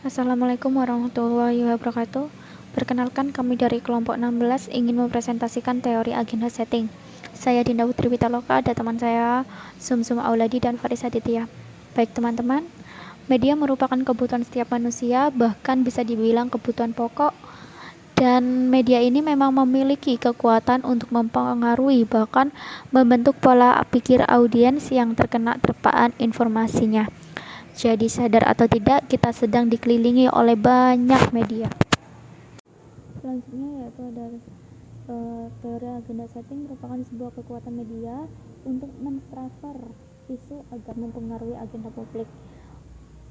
Assalamualaikum warahmatullahi wabarakatuh. Perkenalkan, kami dari kelompok 16 ingin mempresentasikan teori agenda setting. Saya Dinda Putri Pitaloka, ada teman saya Sumsum Auladi dan Faris Aditya. Baik teman-teman, media merupakan kebutuhan setiap manusia, bahkan bisa dibilang kebutuhan pokok. Dan media ini memang memiliki kekuatan untuk mempengaruhi bahkan membentuk pola pikir audiens yang terkena terpaan informasinya. Jadi sadar atau tidak, kita sedang dikelilingi oleh banyak media. Selanjutnya yaitu ada teori agenda setting merupakan sebuah kekuatan media untuk mentransfer isu agar mempengaruhi agenda publik.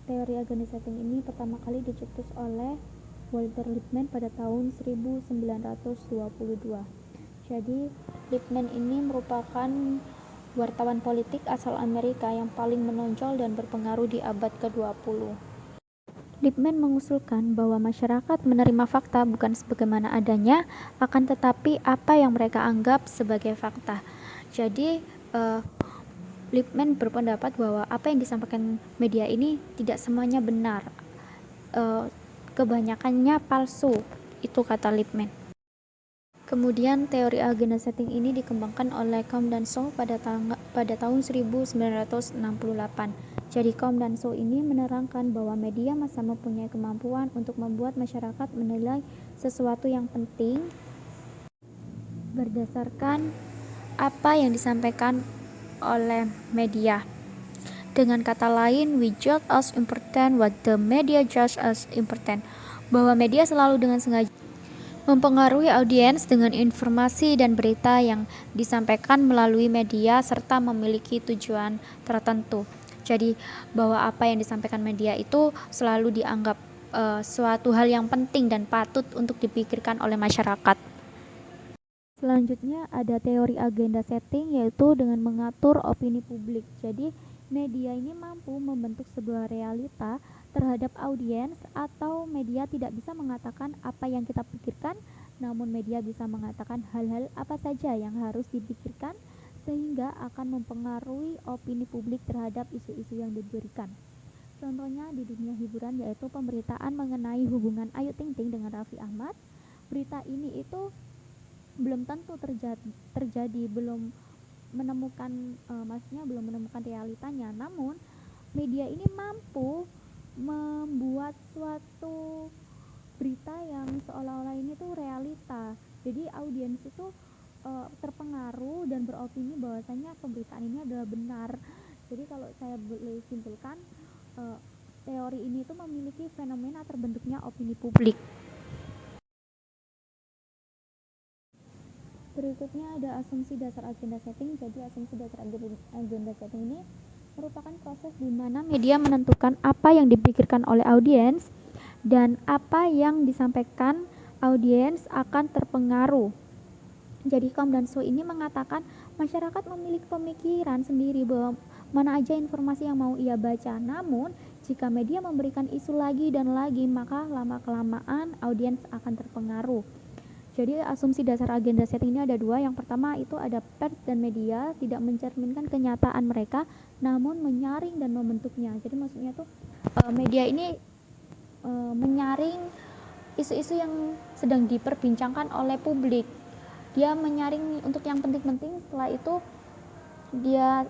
Teori agenda setting ini pertama kali dicetus oleh Walter Lippmann pada tahun 1922. Jadi Lippmann ini merupakan wartawan politik asal Amerika yang paling menonjol dan berpengaruh di abad ke-20. Lippmann mengusulkan bahwa masyarakat menerima fakta bukan sebagaimana adanya, akan tetapi apa yang mereka anggap sebagai fakta. Jadi Lippmann berpendapat bahwa apa yang disampaikan media ini tidak semuanya benar, kebanyakannya palsu, itu kata Lippmann. Kemudian teori agenda setting ini dikembangkan oleh Combe dan Shaw pada tahun 1968. Jadi Combe dan Shaw ini menerangkan bahwa media masa mempunyai kemampuan untuk membuat masyarakat menilai sesuatu yang penting berdasarkan apa yang disampaikan oleh media. Dengan kata lain, we judge as important what the media judge as important. Bahwa media selalu dengan sengaja mempengaruhi audiens dengan informasi dan berita yang disampaikan melalui media serta memiliki tujuan tertentu. Jadi bahwa apa yang disampaikan media itu selalu dianggap suatu hal yang penting dan patut untuk dipikirkan oleh masyarakat. Selanjutnya ada teori agenda setting, yaitu dengan mengatur opini publik. Jadi media ini mampu membentuk sebuah realita terhadap audiens, atau media tidak bisa mengatakan apa yang kita pikirkan, namun media bisa mengatakan hal-hal apa saja yang harus dipikirkan sehingga akan mempengaruhi opini publik terhadap isu-isu yang diberikan. Contohnya di dunia hiburan yaitu pemberitaan mengenai hubungan Ayu Ting Ting dengan Raffi Ahmad. Berita ini itu belum tentu terjadi, belum menemukan realitanya, namun media ini mampu membuat suatu berita yang seolah-olah ini tuh realita. Jadi audiens itu terpengaruh dan beropini bahwasanya pemberitaan ini adalah benar. Jadi kalau saya boleh simpulkan, teori ini tuh memiliki fenomena terbentuknya opini publik. Berikutnya ada asumsi dasar agenda setting. Jadi asumsi dasar agenda setting ini merupakan proses di mana media menentukan apa yang dipikirkan oleh audiens dan apa yang disampaikan audiens akan terpengaruh. Jadi Combe dan Shaw ini mengatakan masyarakat memiliki pemikiran sendiri bahwa mana aja informasi yang mau ia baca. Namun jika media memberikan isu lagi dan lagi, maka lama-kelamaan audiens akan terpengaruh. Jadi asumsi dasar agenda setting ini ada dua. Yang pertama itu ada pers dan media tidak mencerminkan kenyataan mereka, namun menyaring dan membentuknya. Jadi maksudnya tuh media ini menyaring isu-isu yang sedang diperbincangkan oleh publik. Dia menyaring untuk yang penting-penting, setelah itu dia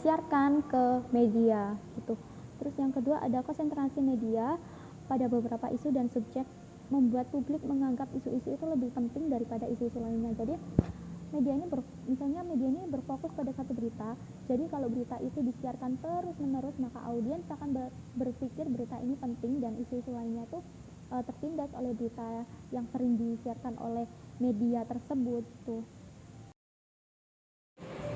siarkan ke media gitu. Terus yang kedua ada konsentrasi media pada beberapa isu dan subjek, membuat publik menganggap isu-isu itu lebih penting daripada isu-isu lainnya. Jadi media ini berfokus pada satu berita. Jadi kalau berita itu disiarkan terus-menerus, maka audiens akan berpikir berita ini penting dan isu-isu lainnya tuh tertindas oleh berita yang sering disiarkan oleh media tersebut tuh.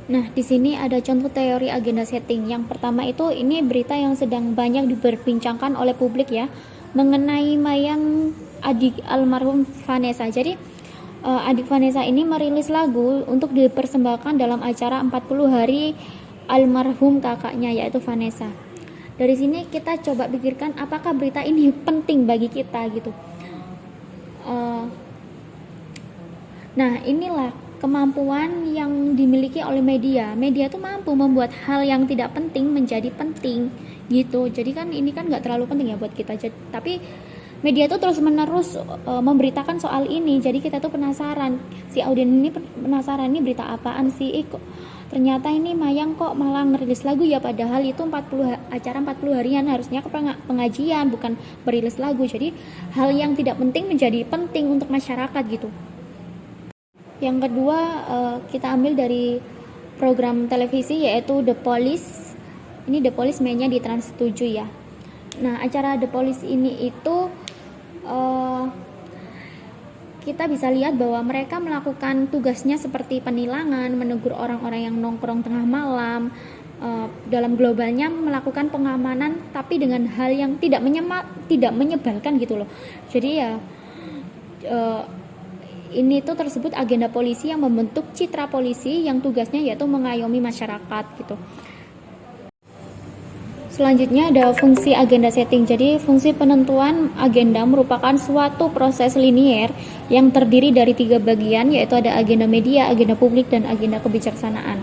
Nah, di sini ada contoh teori agenda setting. Yang pertama itu ini berita yang sedang banyak diperbincangkan oleh publik ya, mengenai Mayang adik almarhum Vanessa. Jadi adik Vanessa ini merilis lagu untuk dipersembahkan dalam acara 40 hari almarhum kakaknya, yaitu Vanessa. Dari sini kita coba pikirkan apakah berita ini penting bagi kita gitu. Nah, inilah kemampuan yang dimiliki oleh media. Media tuh mampu membuat hal yang tidak penting menjadi penting gitu. Jadi kan ini kan nggak terlalu penting ya buat kita, tapi media tuh terus menerus memberitakan soal ini, jadi kita tuh penasaran, si audiens ini penasaran, ini berita apaan sih, kok ternyata ini Mayang kok malah ngerilis lagu ya, padahal itu 40 harian harusnya ke pengajian, bukan merilis lagu. Jadi hal yang tidak penting menjadi penting untuk masyarakat gitu. Yang kedua, kita ambil dari program televisi yaitu The Police. Ini The Police mainnya di Trans 7 ya. Nah, acara The Police ini itu kita bisa lihat bahwa mereka melakukan tugasnya seperti penilangan, menegur orang-orang yang nongkrong tengah malam, dalam globalnya melakukan pengamanan, tapi dengan hal yang tidak menyebalkan gitu loh. Jadi ya ini tuh tersebut agenda polisi yang membentuk citra polisi yang tugasnya yaitu mengayomi masyarakat gitu. Selanjutnya ada fungsi agenda setting. Jadi fungsi penentuan agenda merupakan suatu proses linier yang terdiri dari 3 bagian, yaitu ada agenda media, agenda publik, dan agenda kebijaksanaan.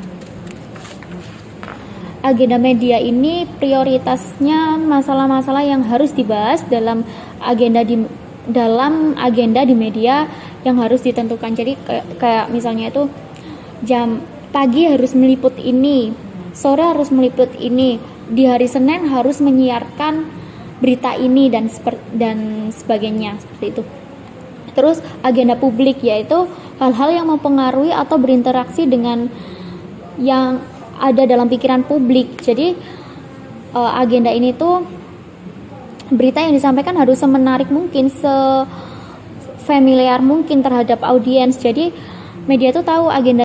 Agenda media ini prioritasnya masalah-masalah yang harus dibahas dalam agenda di media yang harus ditentukan. Jadi kayak misalnya itu jam pagi harus meliput ini, sore harus meliput ini, di hari Senin harus menyiarkan berita ini dan sebagainya, seperti itu. Terus agenda publik yaitu hal-hal yang mempengaruhi atau berinteraksi dengan yang ada dalam pikiran publik. Jadi agenda ini tuh berita yang disampaikan harus semenarik mungkin, familiar mungkin terhadap audiens. Jadi media tuh tahu agenda